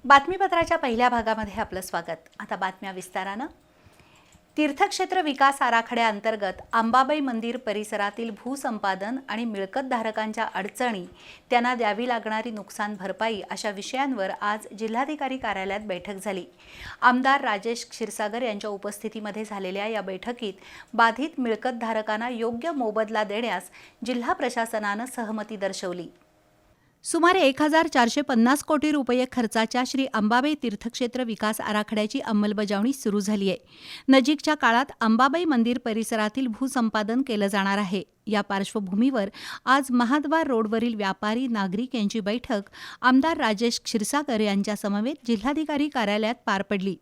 बातमीपत्राच्या पहिल्या भागामध्ये आपलं स्वागत। आता बातम्या विस्तारानं। तीर्थक्षेत्र विकास आराखड्याअंतर्गत अंबाबाई मंदिर परिसरातील भूसंपादन आणि मिळकतधारकांच्या अडचणी, त्यांना द्यावी लागणारी नुकसान भरपाई अशा विषयांवर आज जिल्हाधिकारी कार्यालयात बैठक झाली। आमदार राजेश क्षीरसागर यांच्या उपस्थितीमध्ये झालेल्या या बैठकीत बाधित मिळकतधारकांना योग्य मोबदला देण्यास जिल्हा प्रशासनाने सहमती दर्शवली। सुमारे 1450 कोटी रुपये खर्चाच्या श्री अंबाबाई तीर्थक्षेत्र विकास आराखड्याची अंमलबजावणी सुरू झाली आहे। नजीकच्या काळात अंबाबाई मंदिर परिसरातील भूसंपादन केलं जाणार आहे। या पार्श्वभूमीवर आज महाद्वार रोडवरील व्यापारी नागरिक यांची बैठक आमदार राजेश क्षीरसागर यांच्या समवेत जिल्हाधिकारी कार्यालयात पार पडली।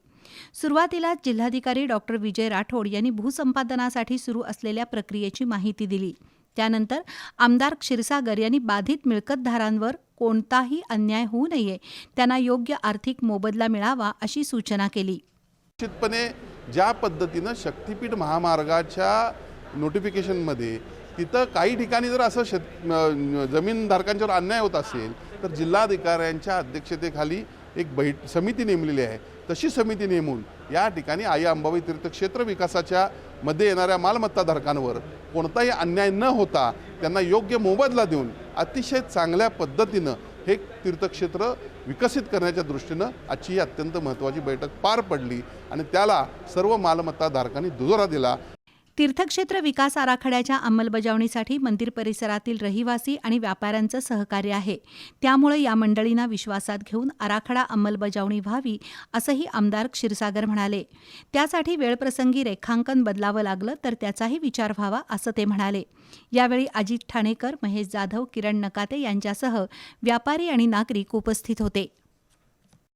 सुरुवातीला जिल्हाधिकारी डॉक्टर विजय राठोड यांनी भूसंपादनासाठी सुरू असलेल्या प्रक्रियेची माहिती दिली। त्यानंतर आमदार क्षीरसागर यांनी बाधित मिळकतधारांवर कोणताही अन्याय होऊ नये, त्यांना योग्य आर्थिक मोबदला मिळावा अशी सूचना केली। निश्चितपणे ज्या पद्धतीने शक्तिपीठ महामार्गाच्या नोटिफिकेशनमध्ये तिथं काही ठिकाणी जर असं जमीनधारकांच्यावर अन्याय होत असेल तर जिल्हाधिकाऱ्यांच्या अध्यक्षतेखाली एक समिती नेमलेली आहे। तशी समिती नेमून या ठिकाणी आई अंबाबाई तीर्थक्षेत्र विकासाच्या मध्ये येणाऱ्या मालमत्ताधारकांवर कोणताही अन्याय न होता त्यांना योग्य मोबदला देऊन अतिशय चांगल्या पद्धतीनं हे तीर्थक्षेत्र विकसित करण्याच्या दृष्टीनं आजची ही अत्यंत महत्त्वाची बैठक पार पडली आणि त्याला सर्व मालमत्ताधारकांनी दुजोरा दिला। तीर्थक्षेत्र विकास आराखड्याच्या अंमलबजावणीसाठी मंदिर परिसरातील रहिवासी आणि व्यापाऱ्यांचं सहकार्य आहे। त्यामुळे या मंडळींना विश्वासात घेऊन आराखडा अंमलबजावणी व्हावी असंही आमदार क्षीरसागर म्हणाले। त्यासाठी वेळप्रसंगी रेखांकन बदलावं लागलं तर त्याचाही विचार व्हावा असं ते म्हणाले। यावेळी अजित ठाणेकर, महेश जाधव, किरण नकाते यांच्यासह व्यापारी आणि नागरिक उपस्थित होते।